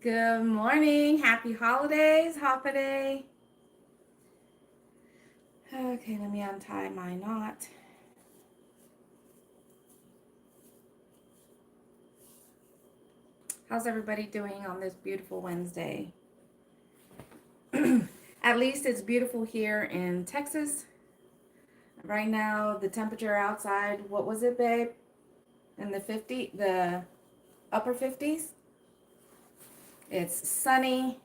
Good morning. Happy holidays, Holiday. Okay, let me untie my knot. How's everybody doing on this beautiful Wednesday? At least it's beautiful here in Texas. Right now, the temperature outside, what was it, babe? In the upper 50s. It's sunny.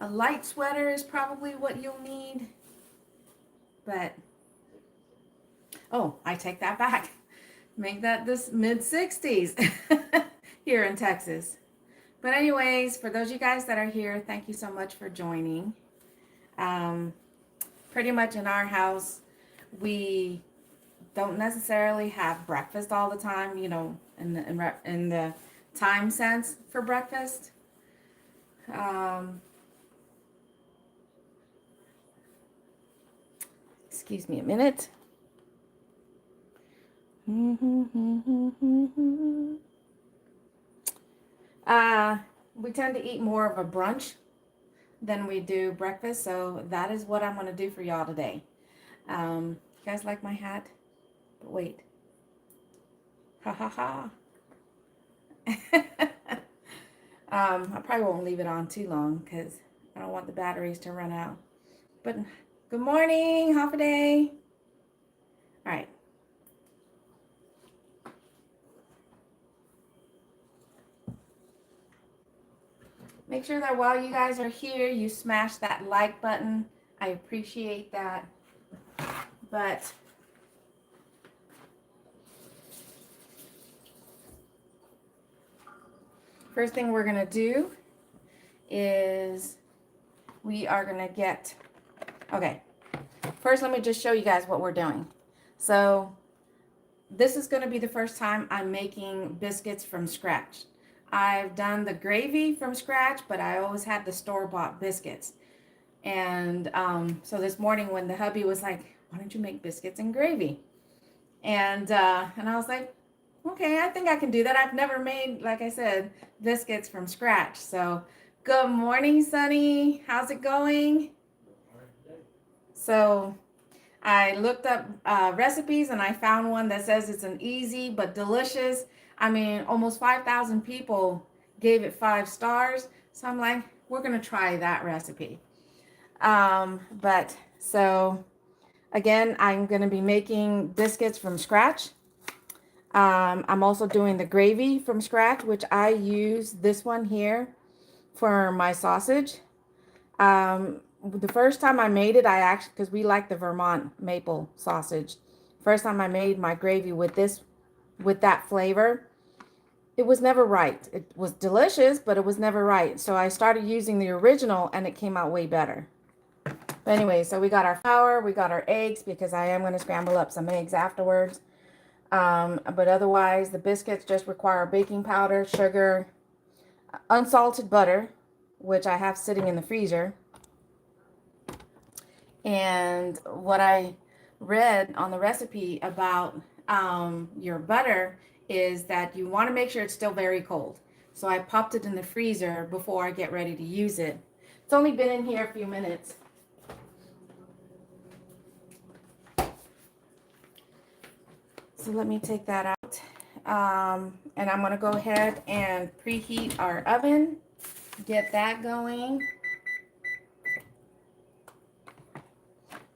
A light sweater is probably what you'll need. But, oh, I take that back. Make that this mid 60s here in Texas. But anyways, for those of you guys that are here, thank you so much for joining. Pretty much in our house, we don't necessarily have breakfast all the time, in the time sense for breakfast. Excuse me a minute. We tend to eat more of a brunch than we do breakfast, so that is what I'm going to do for y'all today. You guys like my hat? But wait. Ha ha ha. I probably won't leave it on too long because I don't want the batteries to run out. But good morning, Holiday. All right. Make sure that while you guys are here, you smash that like button. I appreciate that. But first thing we're going to do is we are going to get, okay, first let me just show you guys what we're doing. So this is going to be the first time I'm making biscuits from scratch. I've done the gravy from scratch, but I always had the store-bought biscuits. And so this morning when the hubby was like, why don't you make biscuits and gravy? And I was like, okay, I think I can do that. I've never made, like I said, biscuits from scratch. So good morning, Sunny. How's it going? So I looked up recipes and I found one that says it's an easy but delicious. I mean, almost 5,000 people gave it 5 stars. So I'm like, we're going to try that recipe. But so again, I'm going to be making biscuits from scratch. I'm also doing the gravy from scratch, which I use this one here for my sausage. The first time I made it, I actually, because we like the Vermont maple sausage. First time I made my gravy with that flavor, it was never right. It was delicious, but it was never right. So I started using the original and it came out way better. But anyway, so we got our flour, we got our eggs because I am going to scramble up some eggs afterwards. But otherwise, the biscuits just require baking powder, sugar, unsalted butter, which I have sitting in the freezer. And what I read on the recipe about your butter is that you want to make sure it's still very cold. So I popped it in the freezer before I get ready to use it. It's only been in here a few minutes. So let me take that out. And I'm going to go ahead and preheat our oven. Get that going.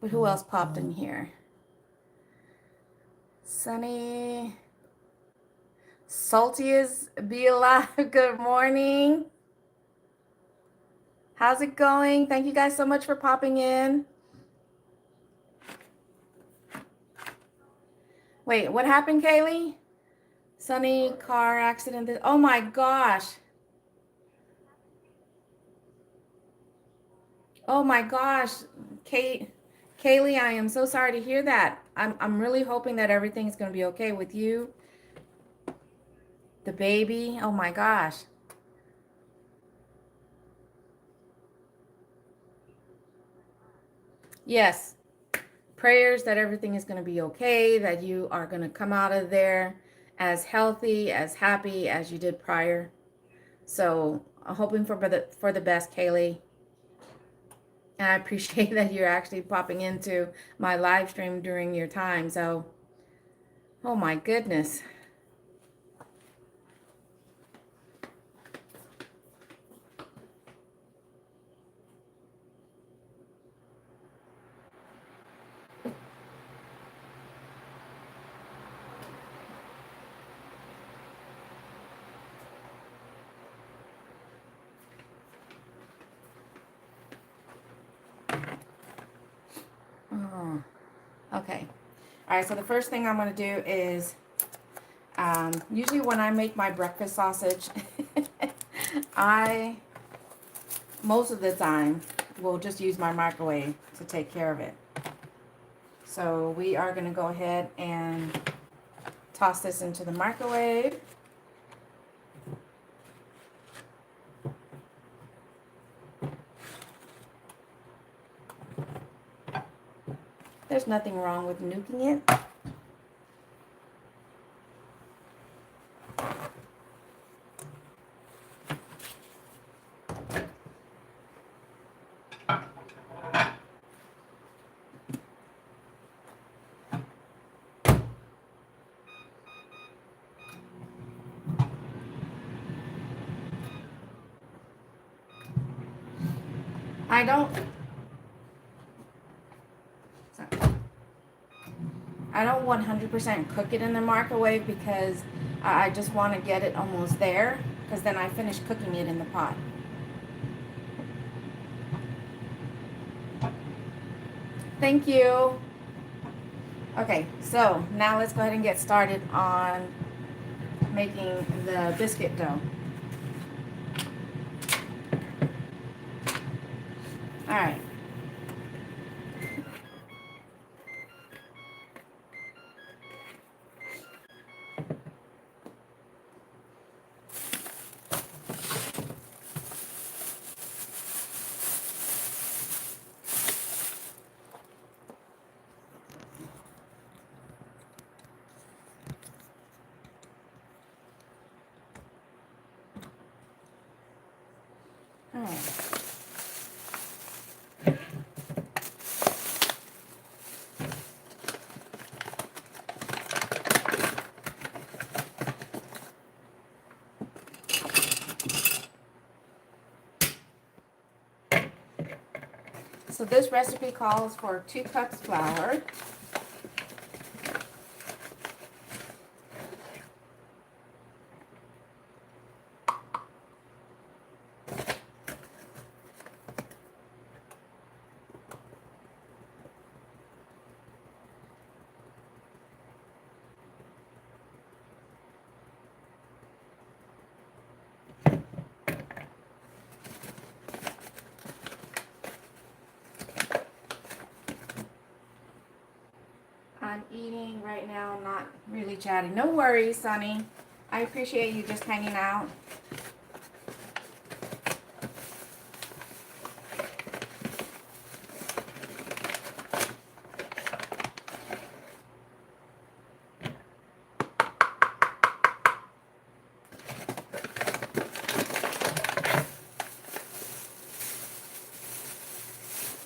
But who else popped in here? Sunny. Salty is be alive. Good morning. How's it going? Thank you guys so much for popping in. Wait, what happened, Kaylee? Sunny, car accident. Oh my gosh. Oh my gosh. Kaylee, I am so sorry to hear that. I'm really hoping that everything's going to be okay with you. The baby. Oh my gosh. Yes. Prayers that everything is going to be okay, that you are going to come out of there as healthy, as happy as you did prior. So I'm hoping for the best, Kaylee. And I appreciate that you're actually popping into my live stream during your time. So, oh my goodness. Oh, okay. All right, so the first thing I'm going to do is usually when I make my breakfast sausage, I most of the time will just use my microwave to take care of it. So we are going to go ahead and toss this into the microwave. There's nothing wrong with nuking it. I don't I don't 100% cook it in the microwave because I just want to get it almost there, because then I finish cooking it in the pot. Thank you. Okay, so now let's go ahead and get started on making the biscuit dough. All right. All right. So this recipe calls for 2 cups flour, I'm eating right now, not really chatting. No worries, Sonny. I appreciate you just hanging out.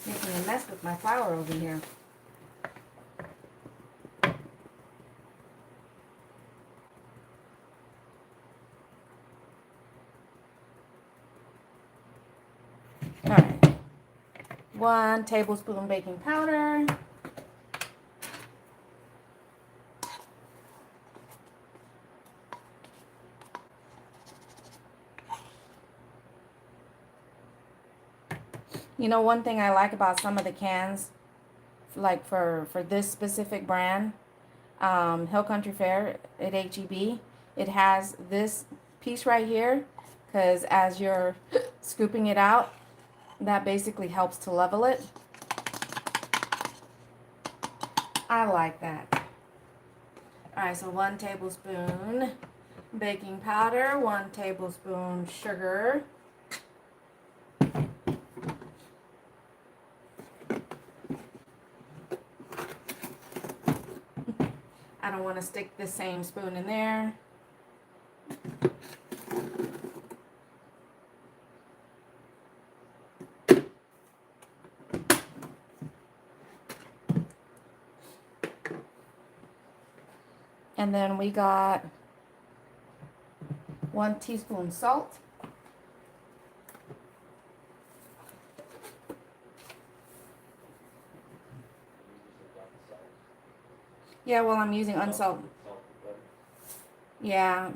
Making a mess with my flour over here. All right. 1 tablespoon baking powder. You know, one thing I like about some of the cans, like for this specific brand, Hill Country Fair at HEB, it has this piece right here, because as you're scooping it out, that basically helps to level it. I like that. All right, so 1 tablespoon baking powder, 1 tablespoon sugar, I don't want to stick the same spoon in there. And then we got 1 teaspoon salt. Yeah, well, I'm using unsalted. Yeah.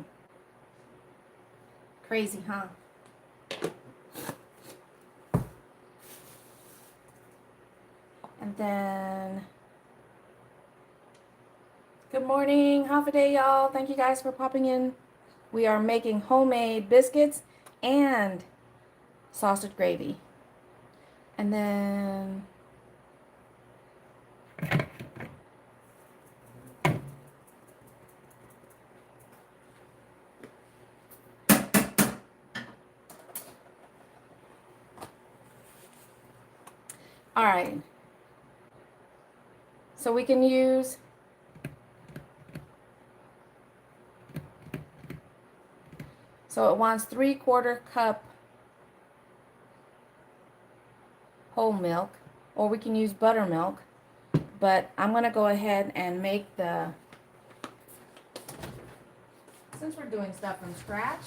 Crazy, huh? And then, good morning, half a day, y'all. Thank you guys for popping in. We are making homemade biscuits and sausage gravy. And then, all right. So we can use so it wants 3/4 cup whole milk, or we can use buttermilk, but I'm gonna go ahead and make since we're doing stuff from scratch,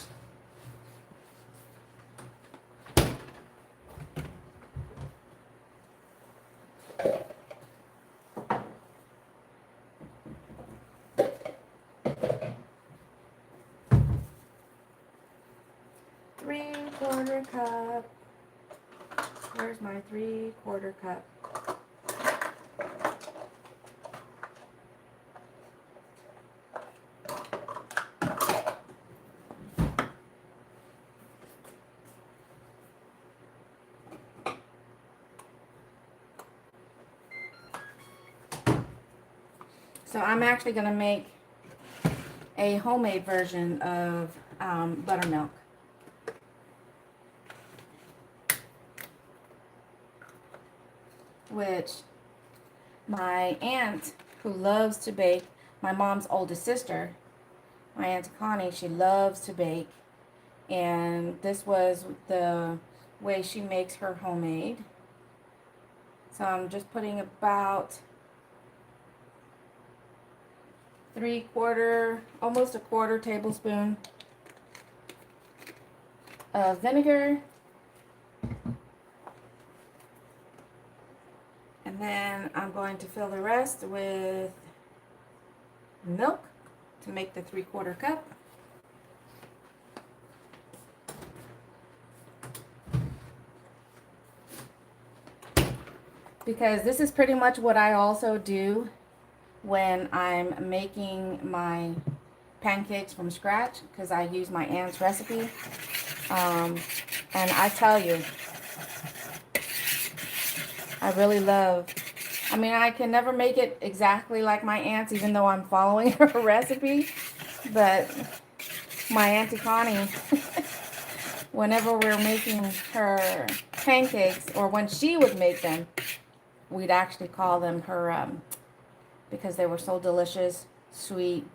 three-quarter cup. Where's my 3/4 cup? So I'm actually going to make a homemade version of buttermilk. Which my aunt, who loves to bake, my mom's oldest sister, my Aunt Connie, she loves to bake. And this was the way she makes her homemade. So I'm just putting about 3/4, almost a 1/4 tablespoon of vinegar. And then I'm going to fill the rest with milk to make the 3/4 cup. Because this is pretty much what I also do when I'm making my pancakes from scratch, because I use my aunt's recipe. And I tell you, I really love, I mean, I can never make it exactly like my aunt's, even though I'm following her recipe. But my Auntie Connie, whenever we're making her pancakes, or when she would make them, we'd actually call them her, because they were so delicious, sweet,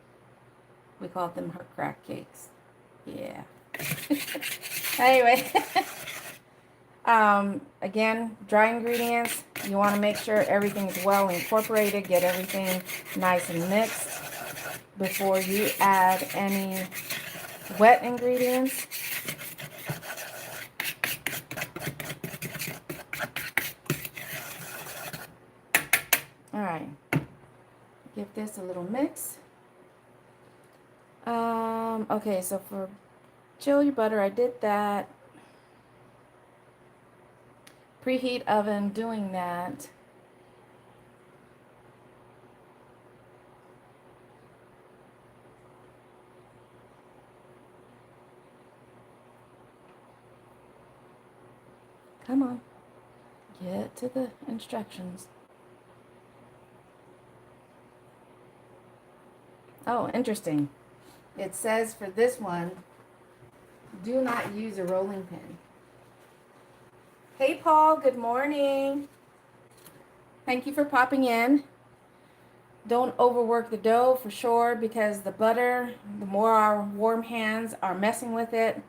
we called them her crack cakes. Yeah. Anyway, again, dry ingredients, you want to make sure everything's well incorporated, get everything nice and mixed before you add any wet ingredients. All right, give this a little mix. Okay, so for chili butter, I did that. Preheat oven, doing that. Come on, get to the instructions. Oh, interesting. It says for this one, do not use a rolling pin. Hey, Paul, good morning. Thank you for popping in. Don't overwork the dough for sure, because the butter, the more our warm hands are messing with it,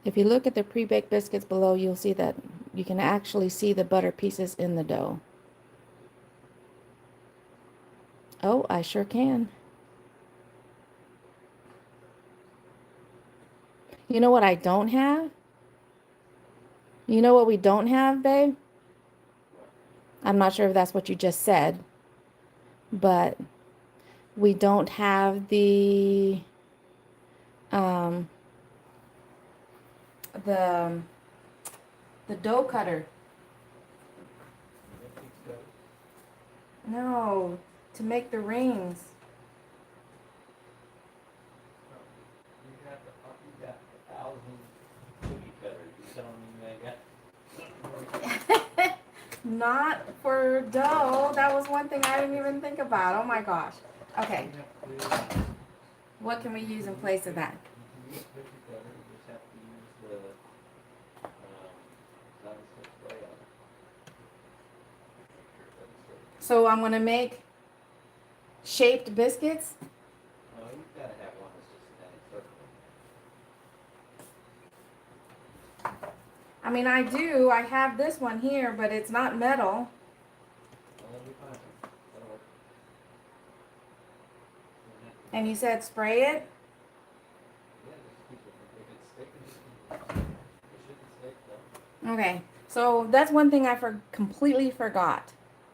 If you look at the pre-baked biscuits below, you'll see that you can actually see the butter pieces in the dough. Oh, I sure can. You know what I don't have? You know what we don't have, babe? I'm not sure if that's what you just said, but we don't have um the the dough cutter. No, to make the rings. Not for dough. That was one thing I didn't even think about. Oh my gosh. Okay. What can we use in place of that? So I'm gonna make shaped biscuits. I mean, I do. I have this one here, but it's not metal. And you said spray it? Okay. So that's one thing I completely forgot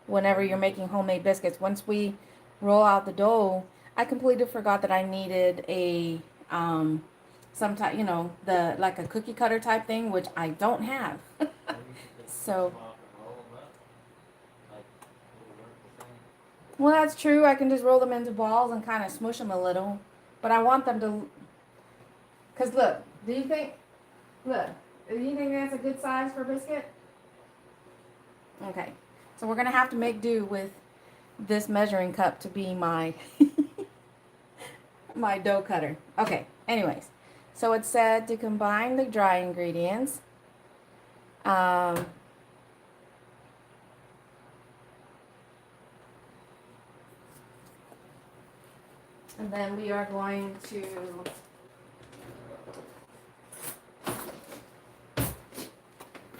whenever you're making homemade biscuits. Once we roll out the dough, I completely forgot that I needed a some type, you know, the like a cookie cutter type thing, which I don't have. So, well, that's true. I can just roll them into balls and kind of smush them a little. But I want them to, because look, look, do you think that's a good size for a biscuit? Okay. So we're going to have to make do with this measuring cup to be my, my dough cutter. Okay. Anyways, so it said to combine the dry ingredients. Um, and then we are going to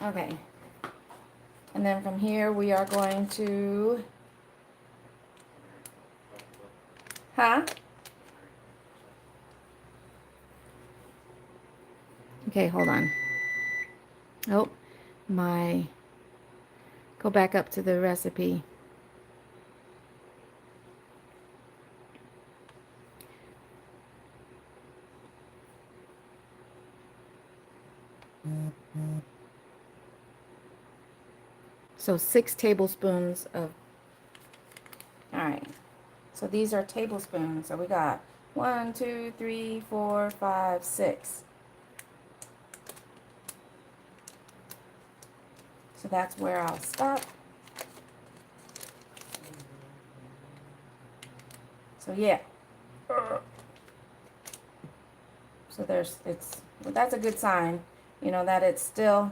okay. And then from here we are going to huh? Okay, hold on. Oh, go back up to the recipe. So 6 tablespoons of, all right. So these are tablespoons. So we got 1, 2, 3, 4, 5, 6. So that's where I'll stop. So yeah. So well, that's a good sign, you know, that it's still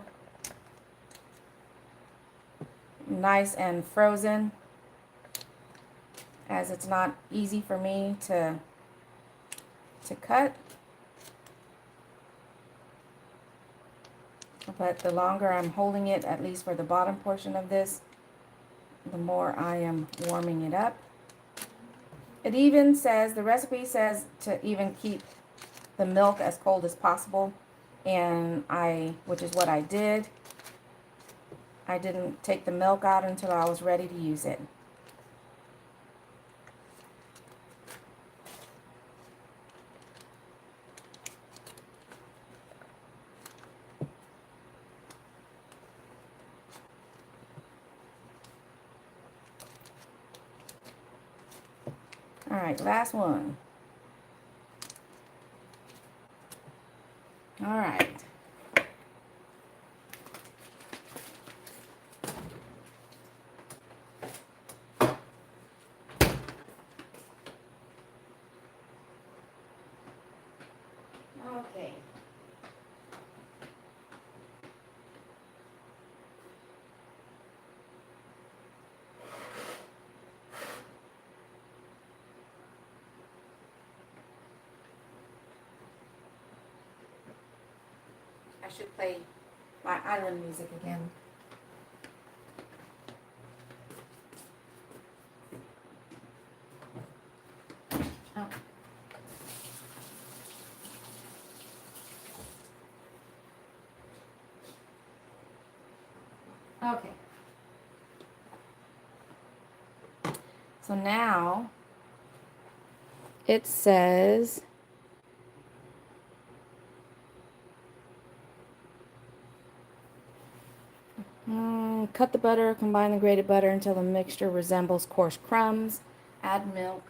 nice and frozen, as it's not easy for me to cut. But the longer I'm holding it, at least for the bottom portion of this, the more I am warming it up. It even says, the recipe says to even keep the milk as cold as possible, and which is what I did. I didn't take the milk out until I was ready to use it. All right, last one. All right. Okay. I should play my island music again. Oh. Okay. So now it says cut the butter, combine the grated butter until the mixture resembles coarse crumbs. Add milk.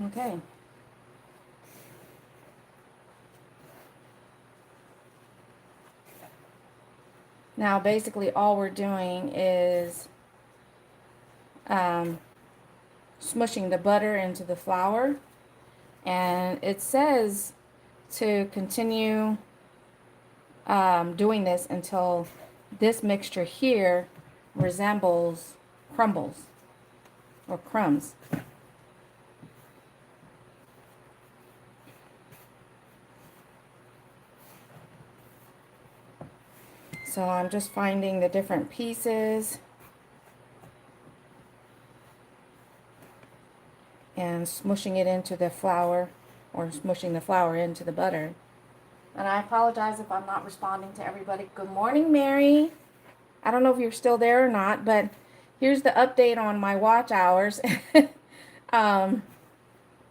Okay. Now basically all we're doing is smushing the butter into the flour, and it says to continue doing this until this mixture here resembles crumbles or crumbs. So I'm just finding the different pieces and smushing it into the flour, or smushing the flour into the butter. And I apologize if I'm not responding to everybody. Good morning, Mary. I don't know if you're still there or not, but here's the update on my watch hours. I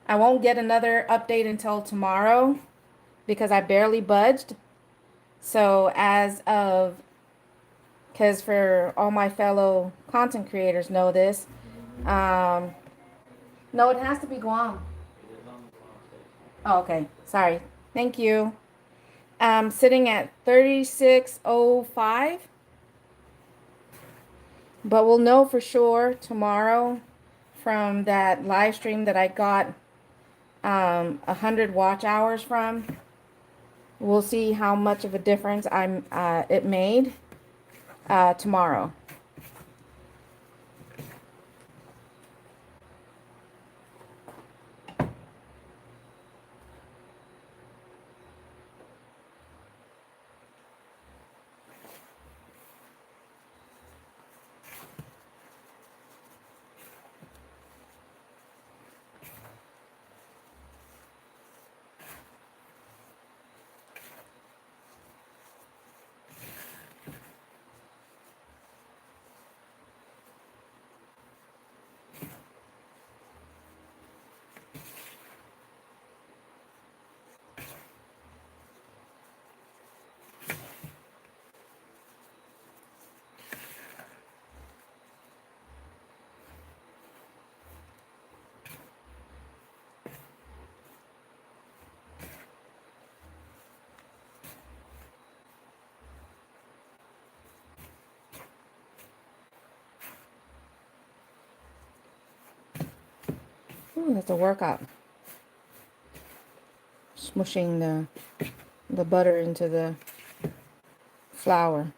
won't get another update until tomorrow because I barely budged. So as of, because for all my fellow content creators know this, no, it has to be Guam. Oh, okay. Sorry. Thank you. Sitting at 3605. But we'll know for sure tomorrow from that live stream that I got 100 watch hours from. We'll see how much of a difference it made tomorrow. Ooh, that's a workout. Smushing the butter into the flour,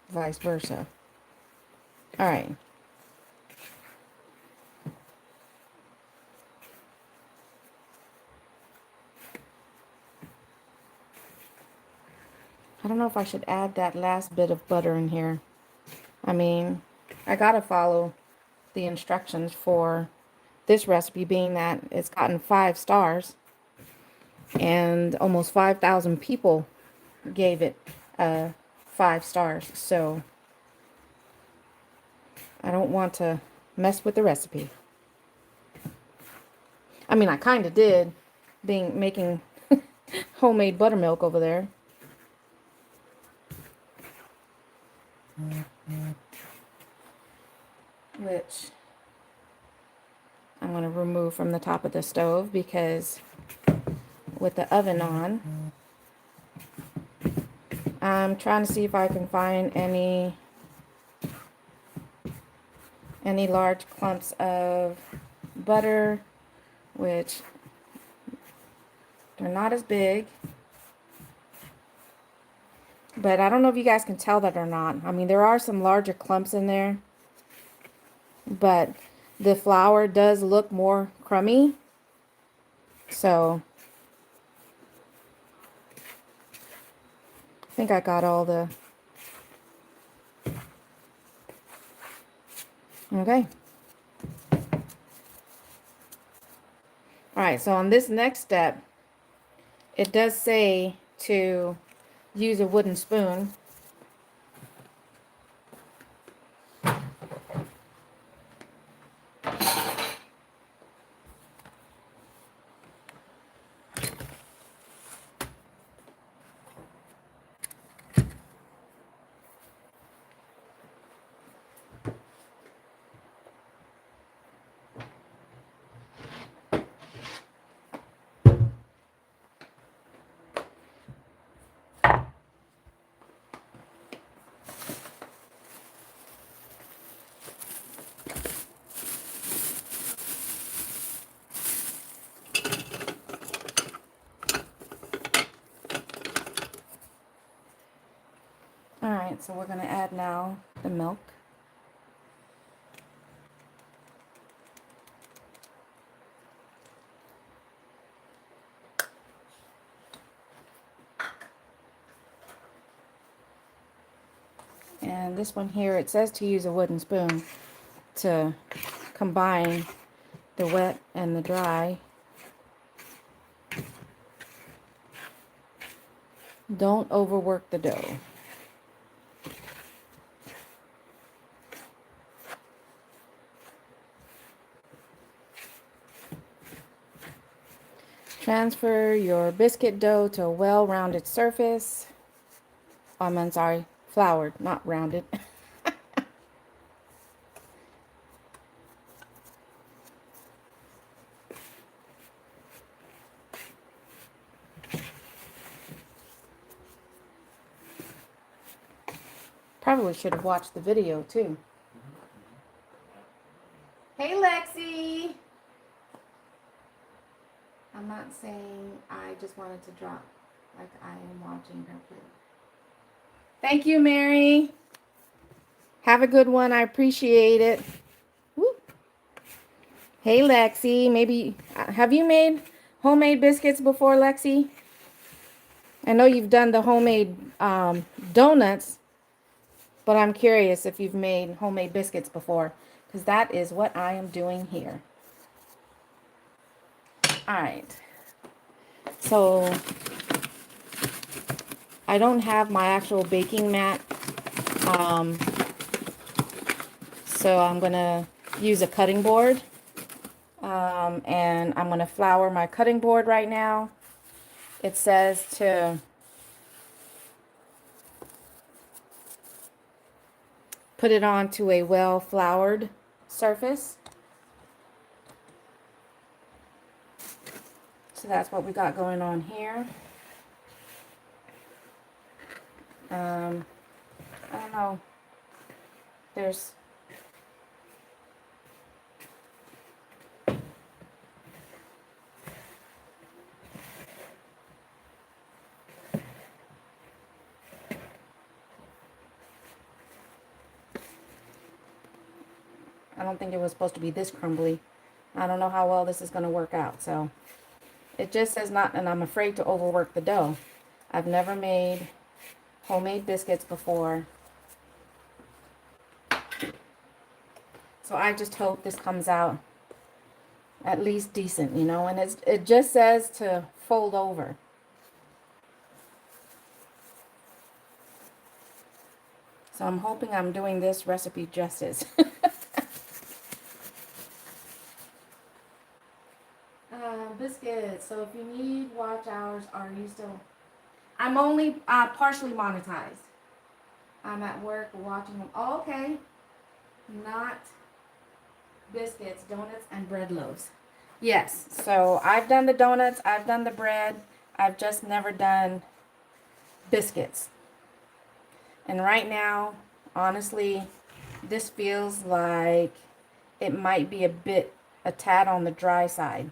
vice versa. All right. I don't know if I should add that last bit of butter in here. I mean, I gotta follow the instructions for this recipe, being that it's gotten 5 stars and almost 5,000 people gave it 5 stars. So I don't want to mess with the recipe. I mean, I kind of did, making homemade buttermilk over there. Which I'm going to remove from the top of the stove because with the oven on, I'm trying to see if I can find any large clumps of butter, which they're not as big. But I don't know if you guys can tell that or not. I mean, there are some larger clumps in there, but the flour does look more crummy. So I think I got all the... Okay. All right, so on this next step, it does say to use a wooden spoon. All right, so we're going to add now the milk. And this one here, it says to use a wooden spoon to combine the wet and the dry. Don't overwork the dough. Transfer your biscuit dough to a well-rounded surface. I'm sorry, floured, not rounded. Probably should have watched the video too. Hey Lexi! I'm not saying I just wanted to drop like I am watching her play. Thank you, Mary. Have a good one. I appreciate it. Woo. Hey Lexi, maybe have you made homemade biscuits before, Lexi? I know you've done the homemade donuts, but I'm curious if you've made homemade biscuits before, because that is what I am doing here. All right. So I don't have my actual baking mat, so I'm going to use a cutting board, and I'm going to flour my cutting board right now. It says to put it onto a well floured surface. So that's what we got going on here. I don't know. I don't think it was supposed to be this crumbly. I don't know how well this is going to work out. So it just says not, and I'm afraid to overwork the dough. I've never made homemade biscuits before. So I just hope this comes out at least decent, you know, and it just says to fold over. So I'm hoping I'm doing this recipe justice. Biscuits. So if you need watch hours, are you still... I'm only partially monetized. I'm at work watching them. Oh, okay. Not biscuits, donuts, and bread loaves. Yes, so I've done the donuts, I've done the bread, I've just never done biscuits. And right now, honestly, this feels like it might be a tad on the dry side.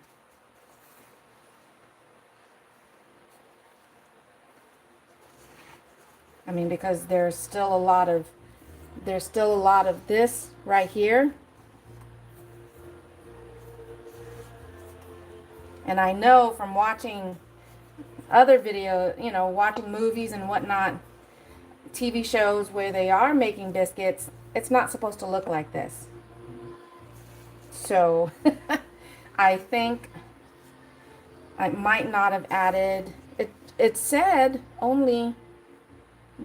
I mean, because there's still a lot of this right here. And I know from watching other video, you know, watching movies and whatnot, TV shows where they are making biscuits, it's not supposed to look like this. So I think I might not have added it. It said only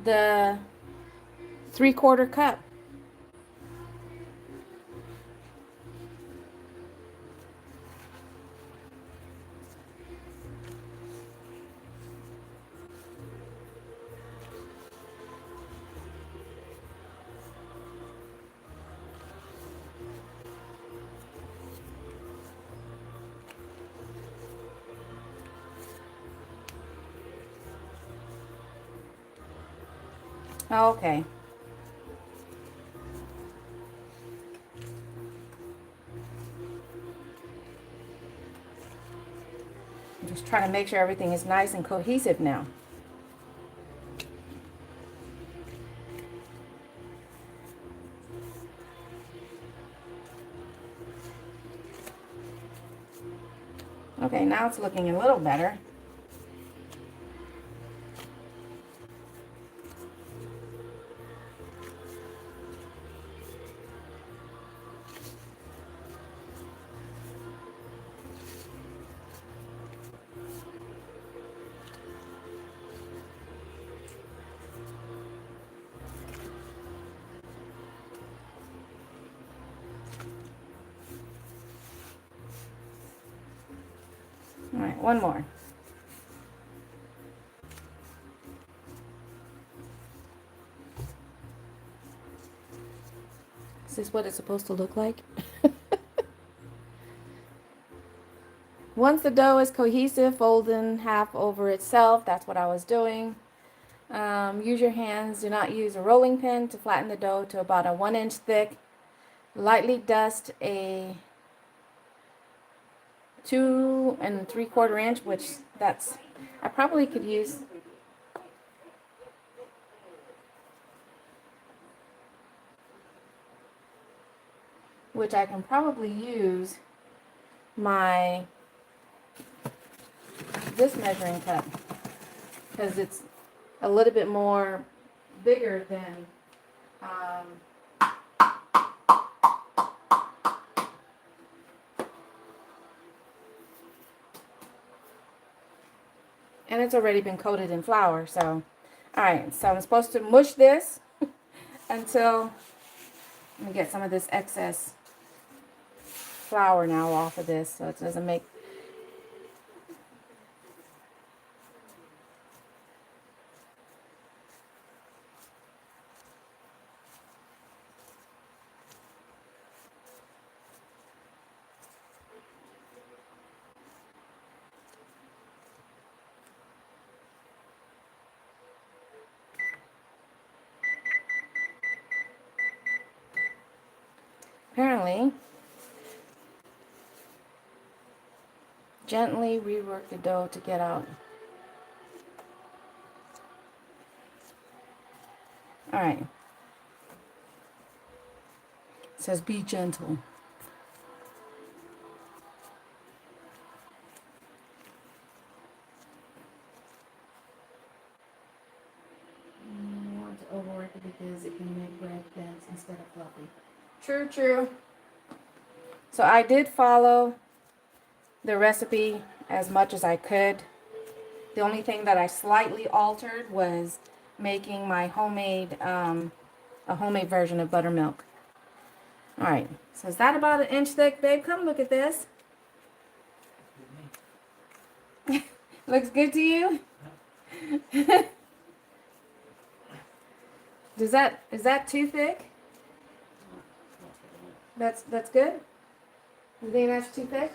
the 3/4 cup. Okay. I'm just trying to make sure everything is nice and cohesive now. Okay, now it's looking a little better. All right, one more. Is this what it's supposed to look like? Once the dough is cohesive, fold in half over itself. That's what I was doing. Use your hands. Do not use a rolling pin to flatten the dough to about a 1-inch thick. Lightly dust a 2 3/4 inch, which I probably could use. Which I can probably use this measuring cup because it's a little bit more bigger than and it's already been coated in flour. So all right, so I'm supposed to mush this until, let me get some of this excess flour now off of this so it doesn't make. Apparently, gently rework the dough to get out. All right. It says be gentle. You want to overwork it because it can make bread dense instead of fluffy. True, true. So I did follow the recipe as much as I could. The only thing that I slightly altered was making my a homemade version of buttermilk. All right, so is that about 1 inch thick, babe? Come look at this. Looks good to you? Is that too thick? That's good? You think that's too thick?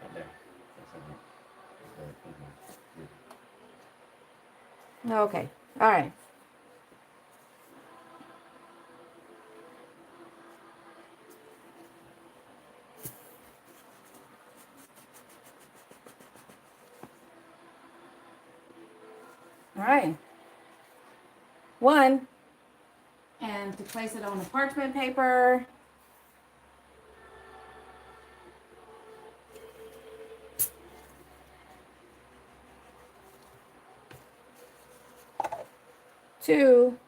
Right there. Okay. All right. All right. One. And to place it on the parchment paper. Two.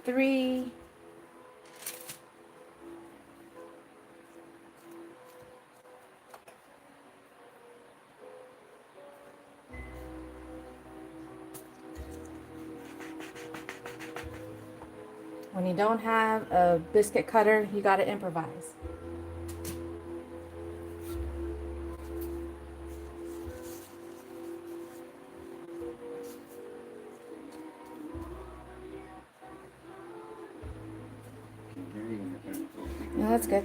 Three. When you don't have a biscuit cutter, you got to improvise. Yeah, that's good.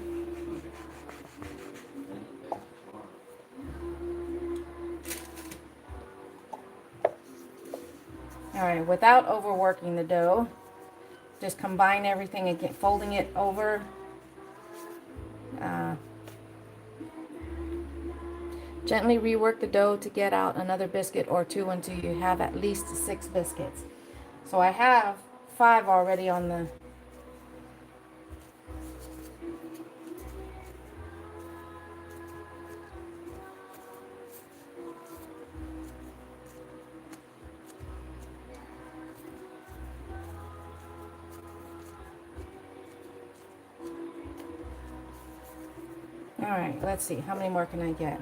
All right, without overworking the dough, just combine everything again, folding it over. Gently rework the dough to get out another biscuit or two until you have at least 6 biscuits. So I have 5 already on the. All right, let's see. How many more can I get?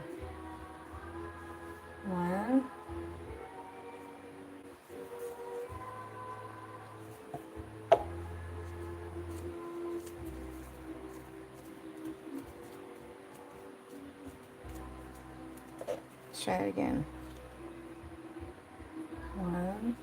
1. Let's try it again. 1.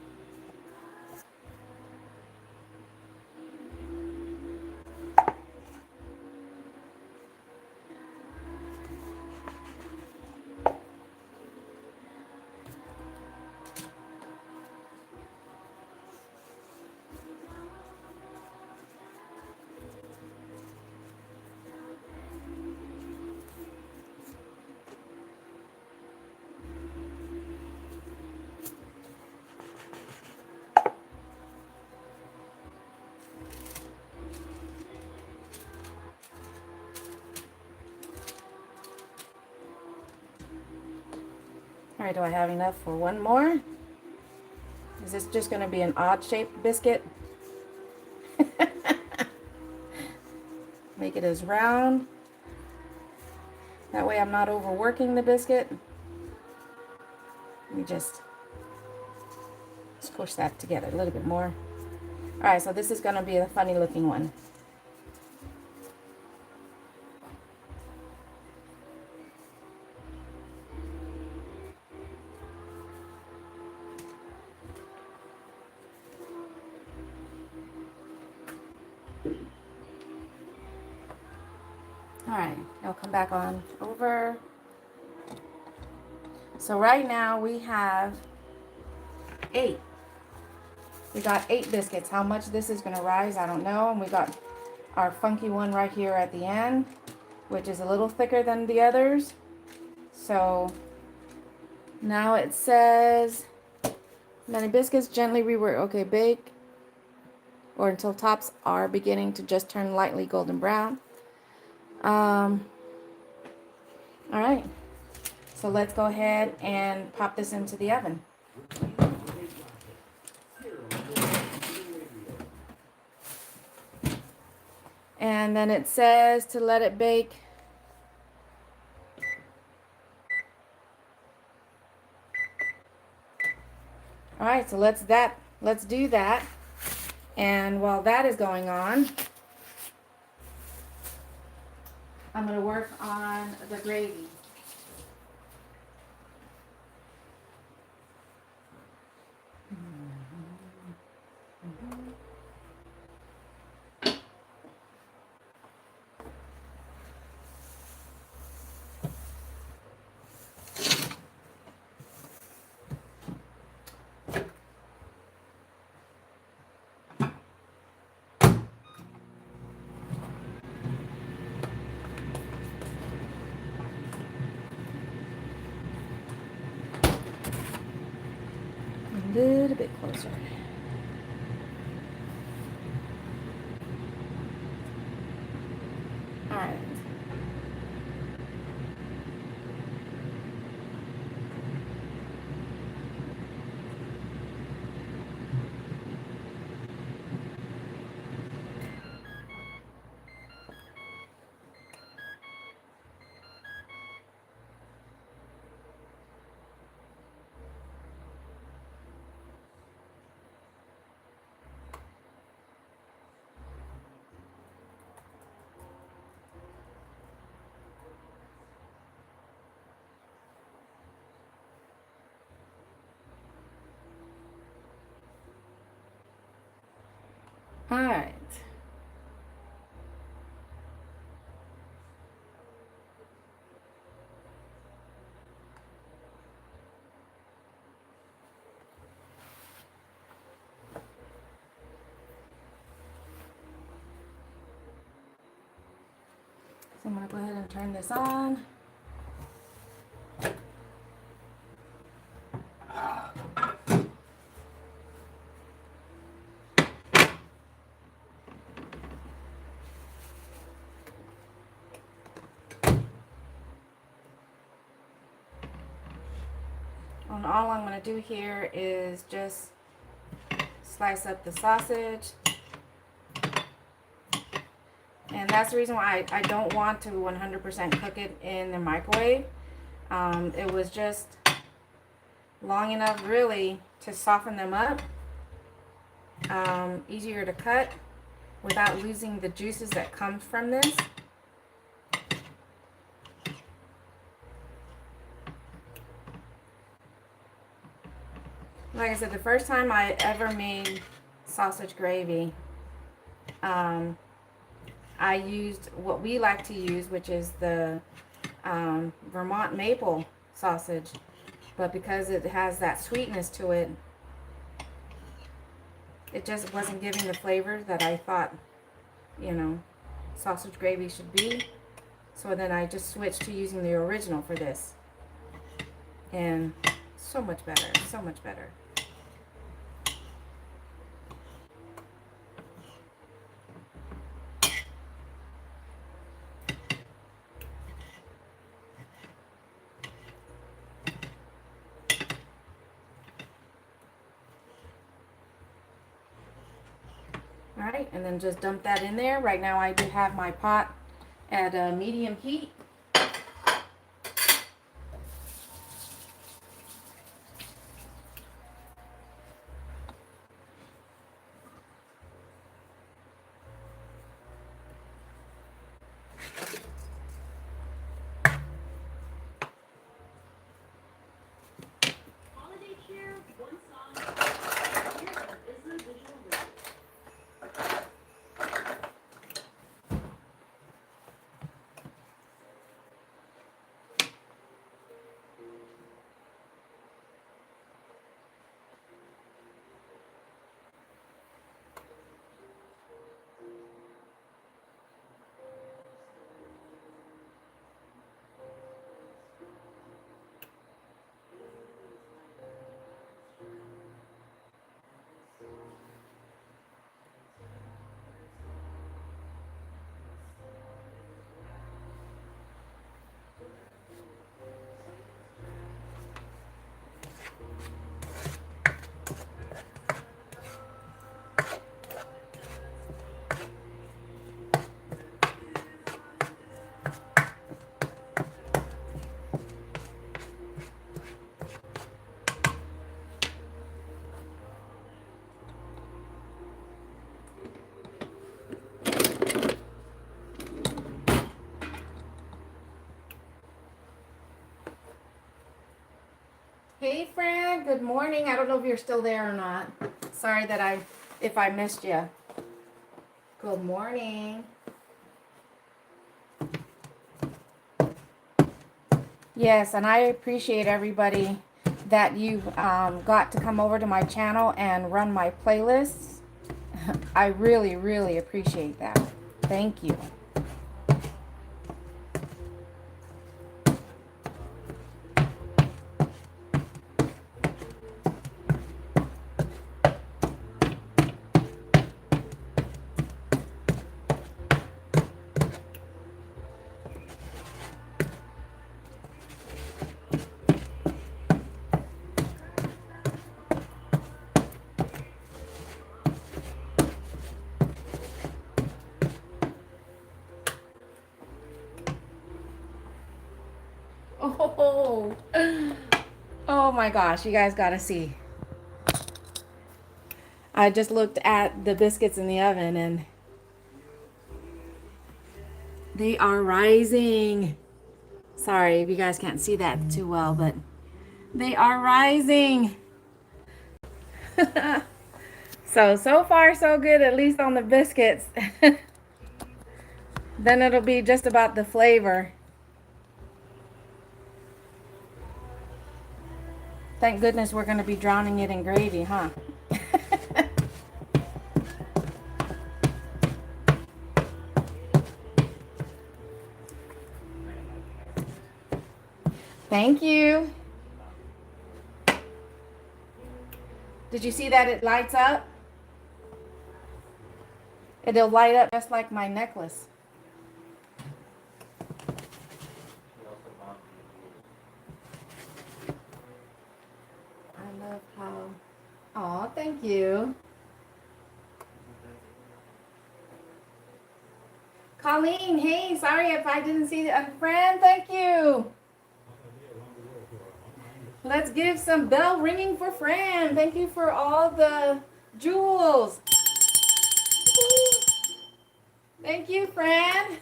All right, do I have enough for one more? Is this just going to be an odd shaped biscuit? Make it as round. That way I'm not overworking the biscuit. Let me just squish that together a little bit more. All right, so this is going to be a funny looking one. All right, I'll come back on over. So right now we have 8. We got 8 biscuits. How much this is going to rise, I don't know. And we got our funky one right here at the end, which is a little thicker than the others. So now it says, many biscuits gently rework. Okay, bake or until tops are beginning to just turn lightly golden brown. All right, so let's go ahead and pop this into the oven. And then it says to let it bake all right, so let's do that. And while that is going on, I'm going to work on the gravy. A little bit closer. All right. All right. So I'm going to go ahead and turn this on. And all I'm going to do here is just slice up the sausage. And that's the reason why I don't want to 100% cook it in the microwave. It was just long enough really to soften them up. Easier to cut without losing the juices that come from this. Like I said, the first time I ever made sausage gravy, I used what we like to use, which is the Vermont maple sausage. But because it has that sweetness to it, it just wasn't giving the flavor that I thought, you know, sausage gravy should be. So then I just switched to using the original for this. And so much better, so much better. All right, and then just dump that in there. Right now I do have my pot at a medium heat. Hey, friend. Good morning. I don't know if you're still there or not. Sorry that if I missed you. Good morning. Yes, and I appreciate everybody that you got to come over to my channel and run my playlists. I really, really appreciate that. Thank you. Oh, oh my gosh, you guys gotta see. I just looked at the biscuits in the oven and they are rising. Sorry if you guys can't see that too well, but they are rising. So far so good, at least on the biscuits. Then it'll be just about the flavor. Thank goodness we're going to be drowning it in gravy, huh? Thank you. Did you see that it lights up? It'll light up just like my necklace. I love how... Aw, thank you. Colleen, hey, sorry if I didn't see a friend. Thank you. Let's give some bell ringing for Fran. Thank you for all the jewels. Thank you, Fran.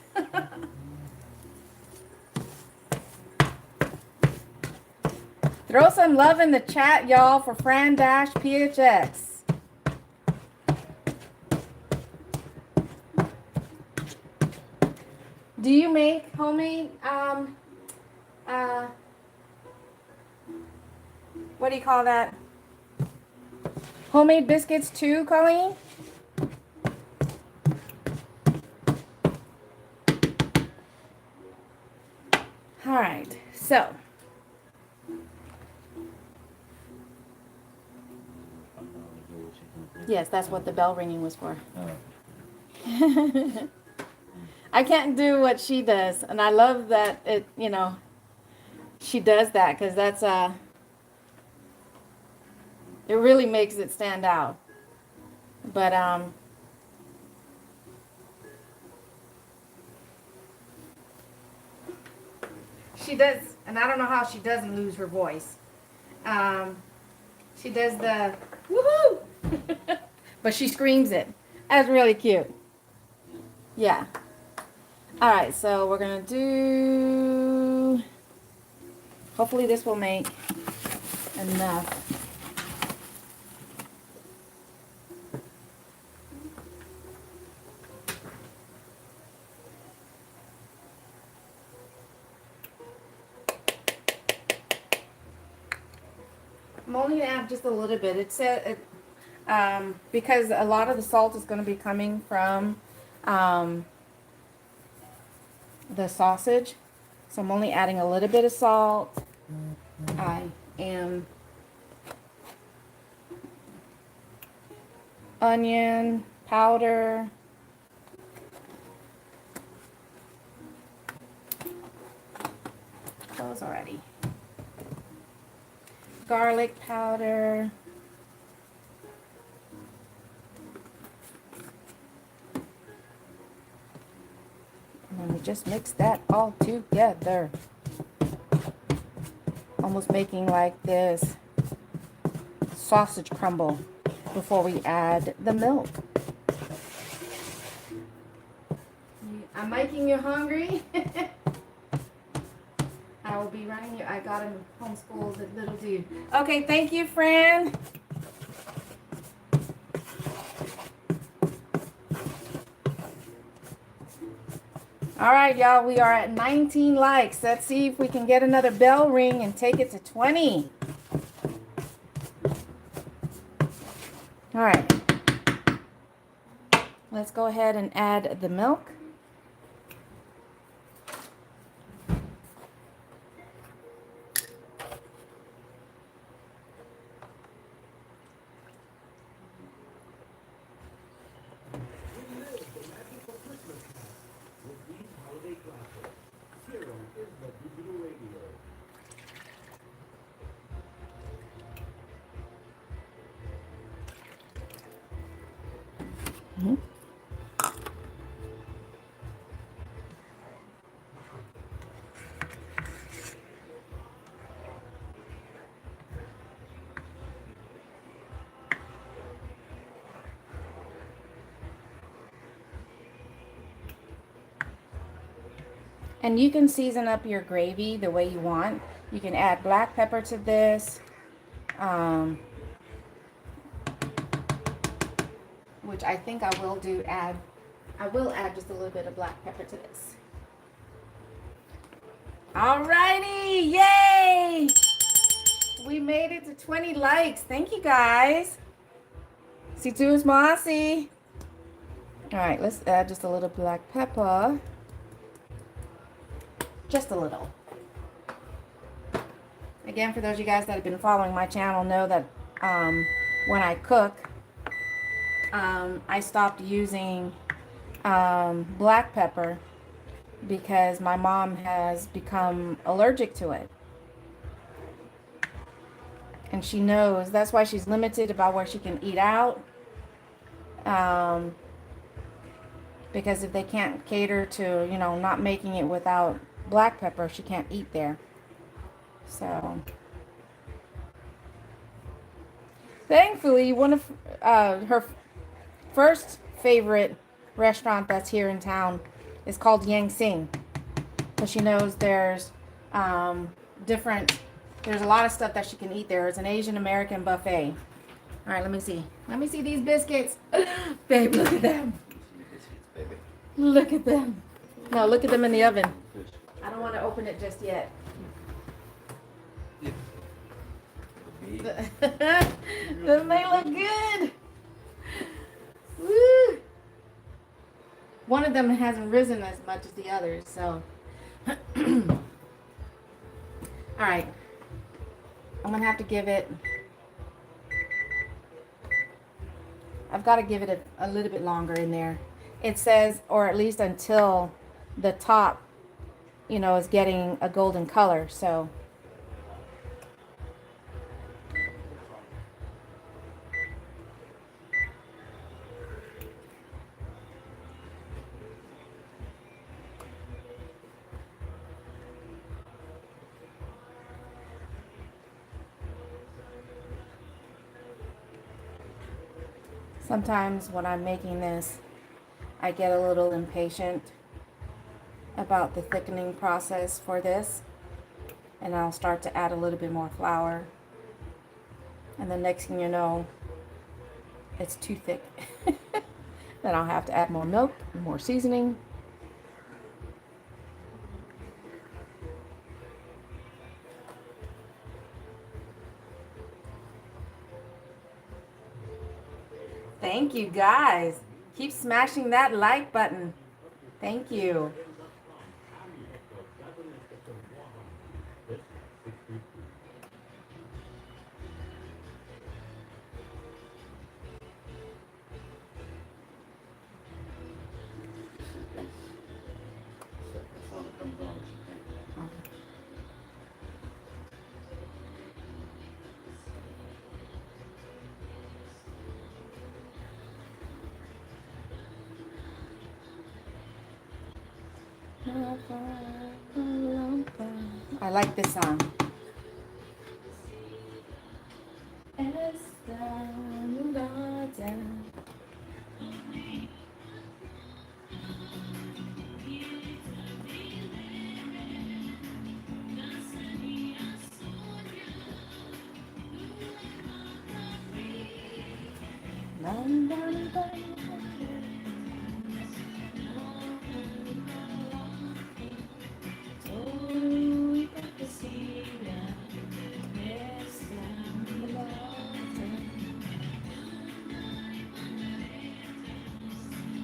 Throw some love in the chat, y'all, for Fran-PHX. Do you make homemade, what do you call that? Homemade biscuits too, Colleen? All right, so. Yes, that's what the bell ringing was for. Oh. I can't do what she does, and I love that it, she does that because that's it really makes it stand out. But she does, and I don't know how she doesn't lose her voice. She does the woohoo, but she screams it. That's really cute. Yeah. All right, so we're gonna do. Hopefully, this will make enough. I'm only gonna add just a little bit. It said because a lot of the salt is going to be coming from the sausage, so I'm only adding a little bit of salt. I am onion powder. Close already. Garlic powder. And then we just mix that all together. Almost making like this sausage crumble before we add the milk. I'm making you hungry. I will be running you. I got him homeschooled, the little dude. Okay, thank you, friend. All right, y'all, we are at 19 likes. Let's see if we can get another bell ring and take it to 20. All right. Let's go ahead and add the milk. Mm-hmm. And you can season up your gravy the way you want. You can add black pepper to this, which I think I will do. I will add just a little bit of black pepper to this. Alrighty, yay! We made it to 20 likes. Thank you guys. Si tu es Mossy. All right, let's add just a little black pepper. Just a little. Again, for those of you guys that have been following my channel know that when I cook, I stopped using black pepper because my mom has become allergic to it. And she knows that's why she's limited about where she can eat out. Because if they can't cater to, you know, not making it without black pepper, she can't eat there. So thankfully, one of her first favorite restaurant that's here in town is called Yang Sing, because she knows there's there's a lot of stuff that she can eat there. It's an Asian American buffet. All right, let me see these biscuits. Babe, look at them. Look at them. No, look at them in the oven. I don't want to open it just yet. Doesn't they look good? Woo! One of them hasn't risen as much as the others, so. All right. I'm going to have to give it, I've got to give it a little bit longer in there. It says, or at least until the top, you know, is getting a golden color, so. Sometimes when I'm making this, I get a little impatient about the thickening process for this, and I'll start to add a little bit more flour, and the next thing you know, it's too thick. Then I'll have to add more milk, more seasoning. Thank you guys. Keep smashing that like button. Thank you. I like this song.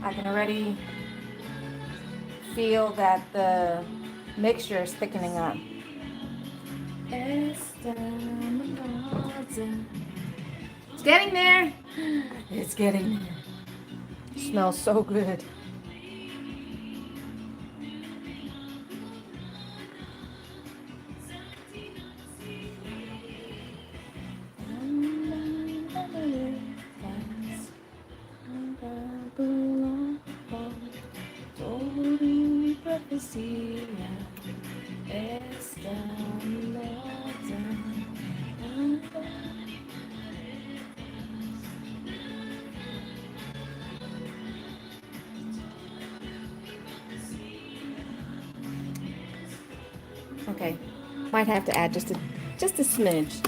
I can already feel that the mixture is thickening up. It's getting there. It's getting there. It smells so good. Okay, might have to add just a smidge.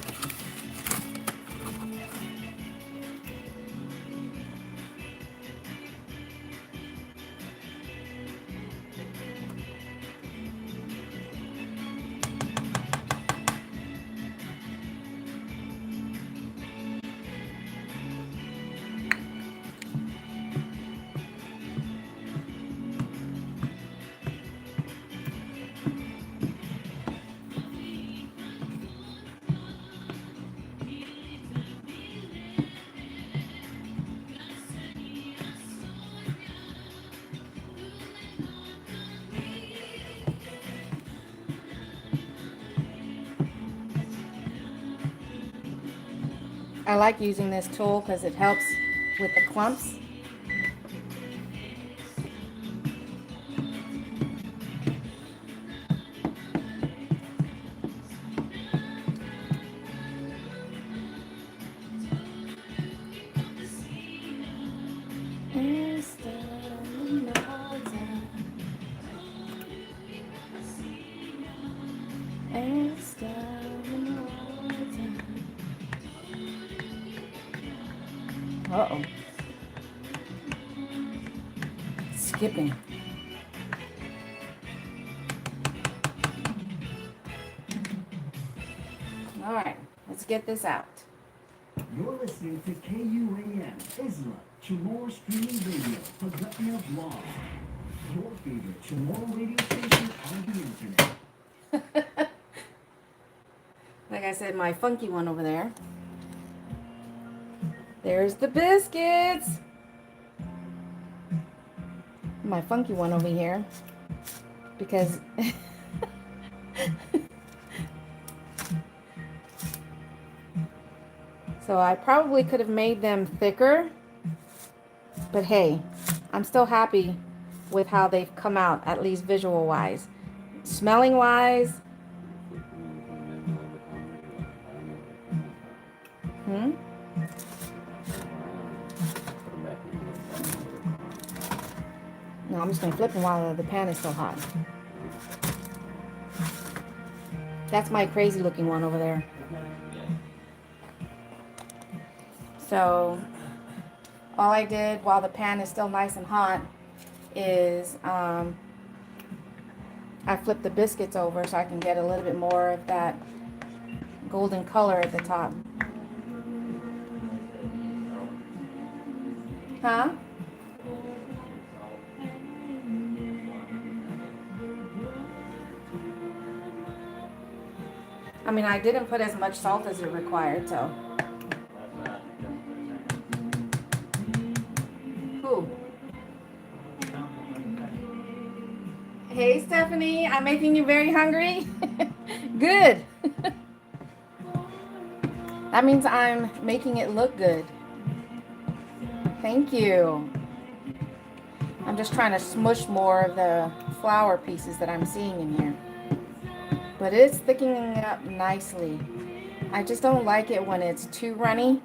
I like using this tool because it helps with the clumps. Uh-oh. Skipping. All right, let's get this out. You're listening to KUAM, Isla, Chamorro Streaming Radio, Pagania Blog. Your favorite Chamorro radio station on the internet. Like I said, my funky one over there. There's the biscuits. My funky one over here. Because so I probably could have made them thicker. But hey, I'm still happy with how they've come out, at least visual wise. Smelling wise. No, I'm just going to flip them while the pan is still hot. That's my crazy looking one over there. So, all I did while the pan is still nice and hot is I flipped the biscuits over so I can get a little bit more of that golden color at the top. Huh? I mean, I didn't put as much salt as it required, so. Who? Hey, Stephanie, I'm making you very hungry. Good. That means I'm making it look good. Thank you. I'm just trying to smush more of the flour pieces that I'm seeing in here. But it's thickening up nicely. I just don't like it when it's too runny.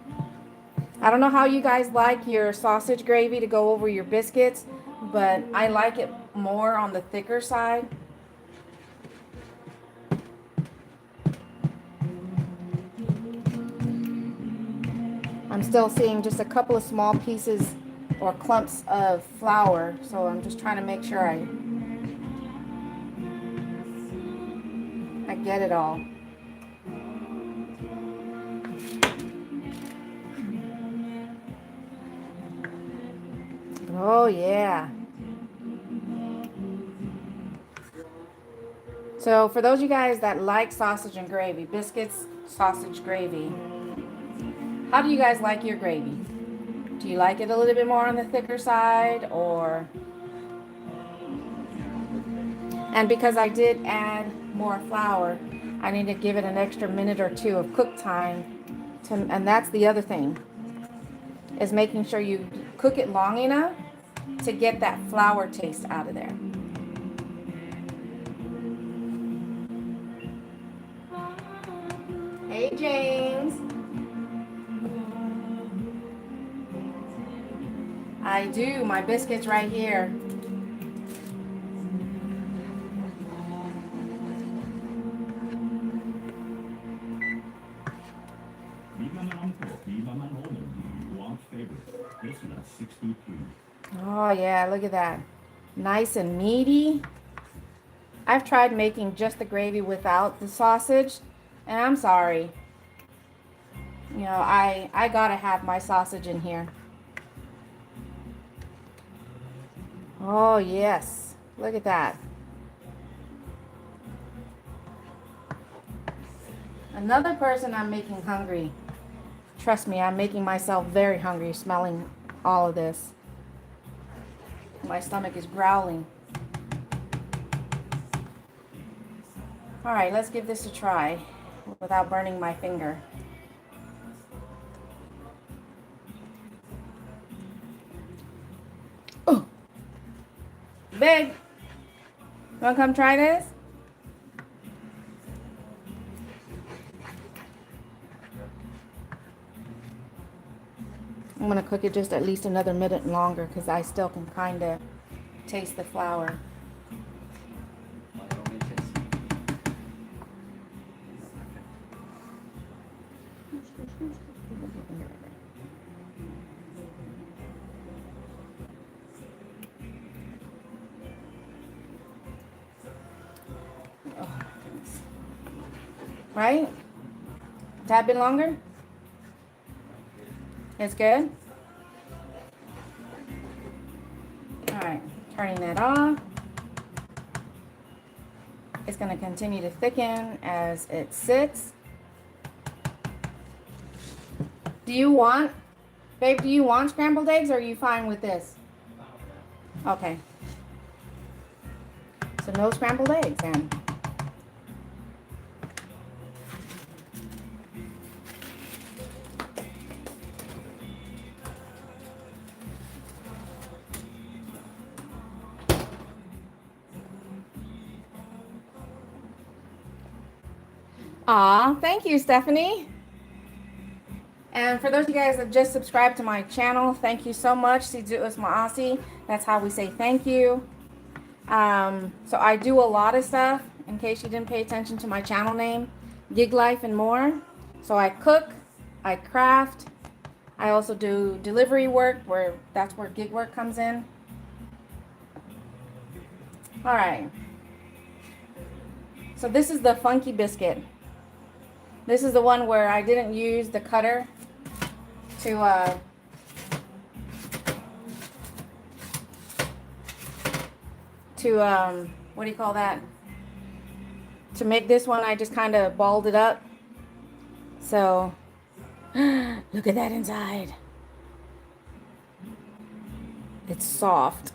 I don't know how you guys like your sausage gravy to go over your biscuits, but I like it more on the thicker side. I'm still seeing just a couple of small pieces or clumps of flour, so I'm just trying to make sure I get it all. Oh yeah. So for those of you guys that like sausage and gravy, biscuits, sausage gravy, how do you guys like your gravy? Do you like it a little bit more on the thicker side, or? And because I did add more flour, I need to give it an extra minute or two of cook time. And that's the other thing, is making sure you cook it long enough to get that flour taste out of there. Hey, James. I do. My biscuits right here. Oh yeah, look at that. Nice and meaty. I've tried making just the gravy without the sausage, and I'm sorry. You know, I gotta have my sausage in here. Oh yes, look at that. Another person I'm making hungry. Trust me, I'm making myself very hungry smelling all of this. My stomach is growling. All right, let's give this a try without burning my finger. Oh, babe, you wanna come try this? I'm gonna cook it just at least another minute longer because I still can kind of taste the flour. Right? A tad bit longer? It's good? Alright, turning that off. It's going to continue to thicken as it sits. Do you want scrambled eggs, or are you fine with this? Okay. So no scrambled eggs then. Aw, thank you, Stephanie. And for those of you guys that just subscribed to my channel, thank you so much. Sizu Maasi. That's how we say thank you. So I do a lot of stuff, in case you didn't pay attention to my channel name, Gig Life and more. So I cook, I craft, I also do delivery work, that's where gig work comes in. All right. So this is the funky biscuit. This is the one where I didn't use the cutter to what do you call that? To make this one, I just kind of balled it up. So look at that inside. It's soft.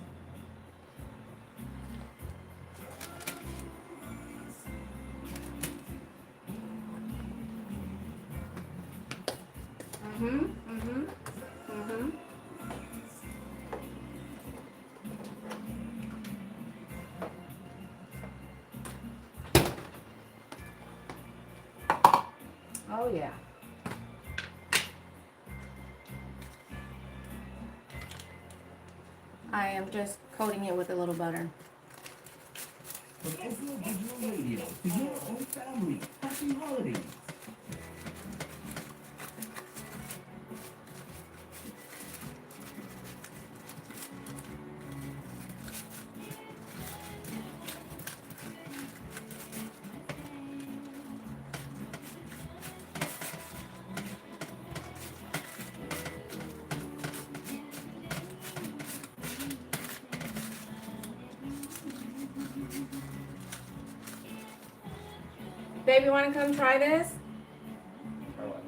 Oh yeah. I am just coating it with a little butter. From S2 Digital Radio to your own family. Happy holidays. Baby, want to come try this? Try what?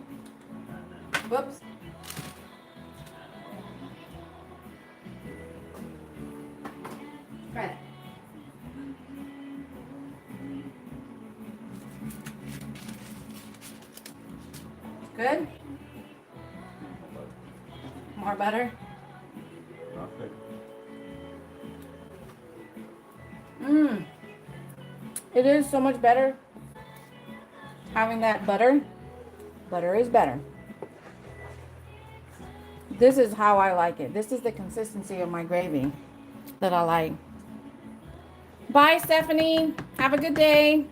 Whoops. Try it. Good? More butter? Not good. Mmm. It is so much better having that butter. Butter is better. This is how I like it. This is the consistency of my gravy that I like. Bye, Stephanie. Have a good day.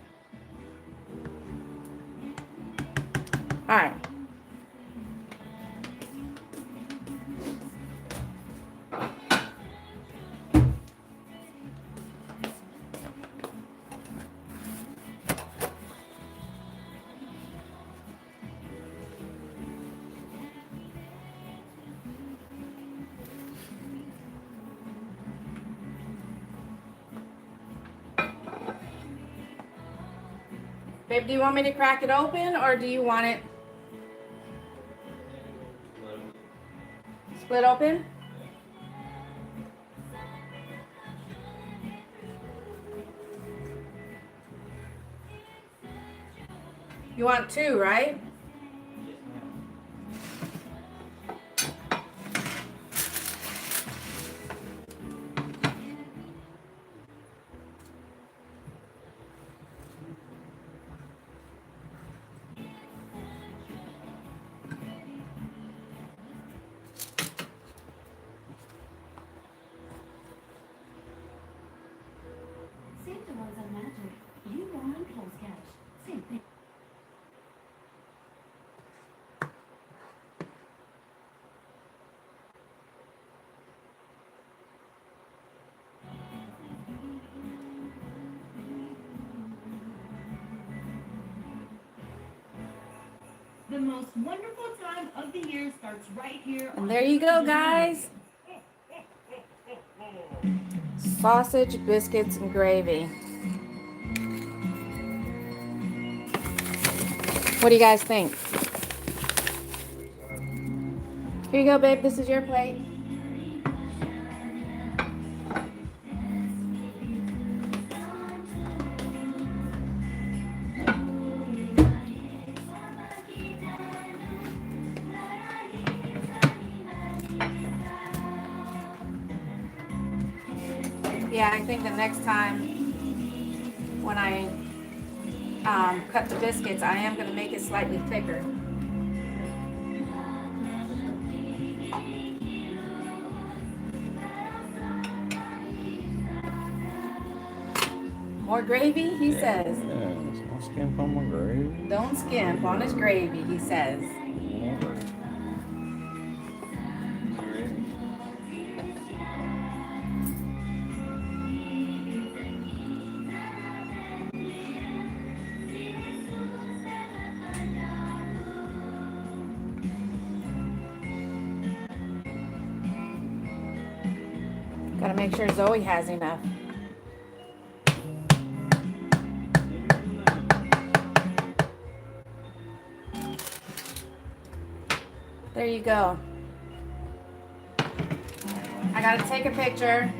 All right. Babe, do you want me to crack it open or do you want it split open? You want two, right? Save the ones on magic. You want impulse catch. Same thing. The most wonderful time of the year starts right here. And there you go, guys. Sausage, biscuits, and gravy. What do you guys think? Here you go, babe. This is your plate. Yeah, I think the next time when I cut the biscuits, I am going to make it slightly thicker. More gravy, he says. Yeah, don't skimp on my gravy. Don't skimp on his gravy, he says. Gotta make sure Zoe has enough. There you go. I gotta take a picture.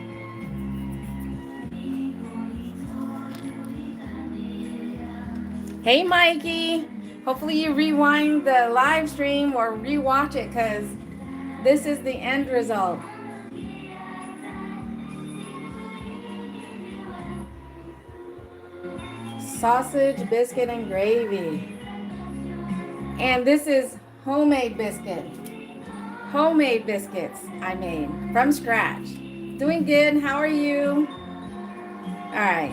Hey, Mikey. Hopefully you rewind the live stream or rewatch it because this is the end result. Sausage, biscuit, and gravy. And this is homemade biscuit. Homemade biscuits I made from scratch. Doing good. How are you? All right.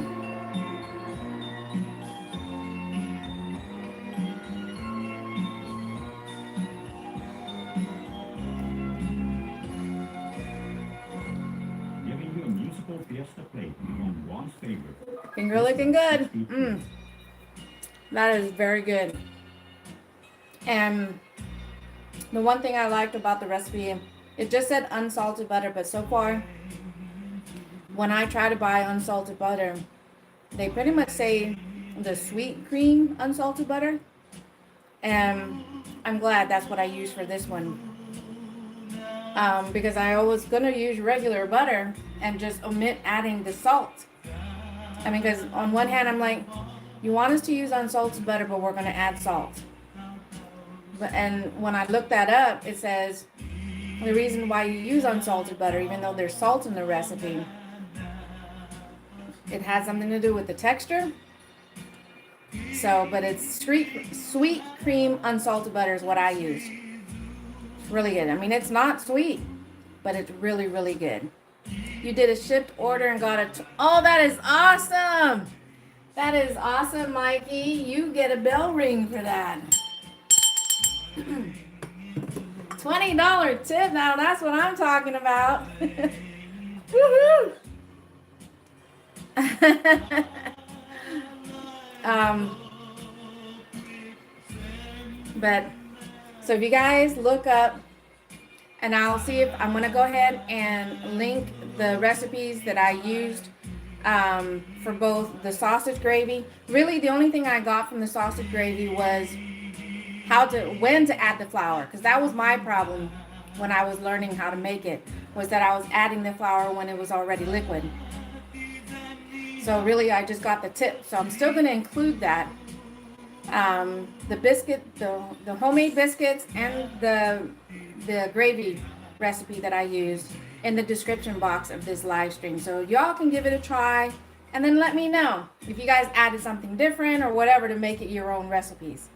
Giving you a musical fiesta plate on Ron's favorite. Finger looking good. That is very good. And the one thing I liked about the recipe, it just said unsalted butter, but so far, when I try to buy unsalted butter, they pretty much say the sweet cream unsalted butter. And I'm glad that's what I use for this one. Because I was gonna use regular butter and just omit adding the salt. I mean, because on one hand, I'm like, you want us to use unsalted butter, but we're gonna add salt. And when I looked that up, it says the reason why you use unsalted butter, even though there's salt in the recipe, it has something to do with the texture. So, but it's sweet cream unsalted butter is what I use. It's really good. I mean, it's not sweet, but it's really, really good. You did a shipped order and got it. Oh, that is awesome. That is awesome, Mikey. You get a bell ring for that. $20 tip. Now that's what I'm talking about. Woohoo. But so if you guys look up, and I'll see if I'm gonna go ahead and link the recipes that I used for both the sausage gravy. Really, the only thing I got from the sausage gravy was when to add the flour, because that was my problem when I was learning how to make it, was that I was adding the flour when it was already liquid. So really, I just got the tip. So I'm still going to include that. The biscuit, the homemade biscuits, and the gravy recipe that I used in the description box of this live stream. So y'all can give it a try, and then let me know if you guys added something different or whatever to make it your own recipes.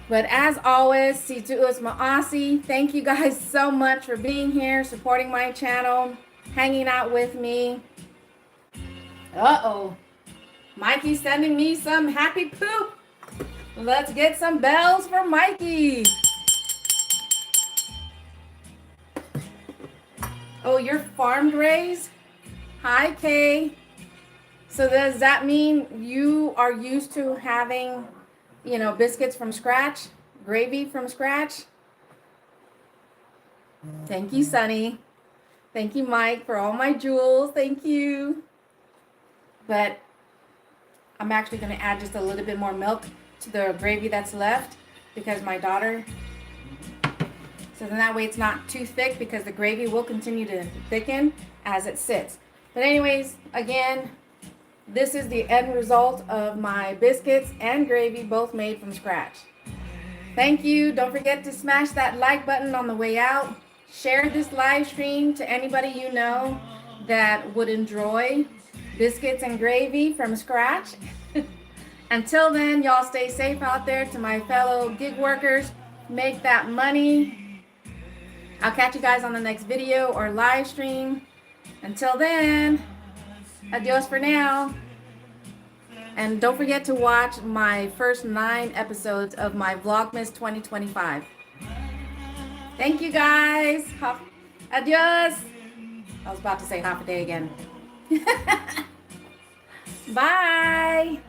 But as always, Situ Maasi, thank you guys so much for being here, supporting my channel, hanging out with me. Uh-oh. Mikey's sending me some happy poop. Let's get some bells for Mikey. Oh, you're farmed raised? Hi, Kay. So does that mean you are used to having, biscuits from scratch, gravy from scratch? Thank you, Sunny. Thank you, Mike, for all my jewels. Thank you. But I'm actually going to add just a little bit more milk to the gravy that's left, because my daughter, so then that way it's not too thick, because the gravy will continue to thicken as it sits. But anyways, again, this is the end result of my biscuits and gravy, both made from scratch. Thank you. Don't forget to smash that like button on the way out. Share this live stream to anybody you know that would enjoy biscuits and gravy from scratch. Until then, y'all stay safe out there. To my fellow gig workers, make that money. I'll catch you guys on the next video or live stream. Until then, adios for now. And don't forget to watch my first 9 episodes of my Vlogmas 2025. Thank you guys. Adios. I was about to say half a day again. Bye.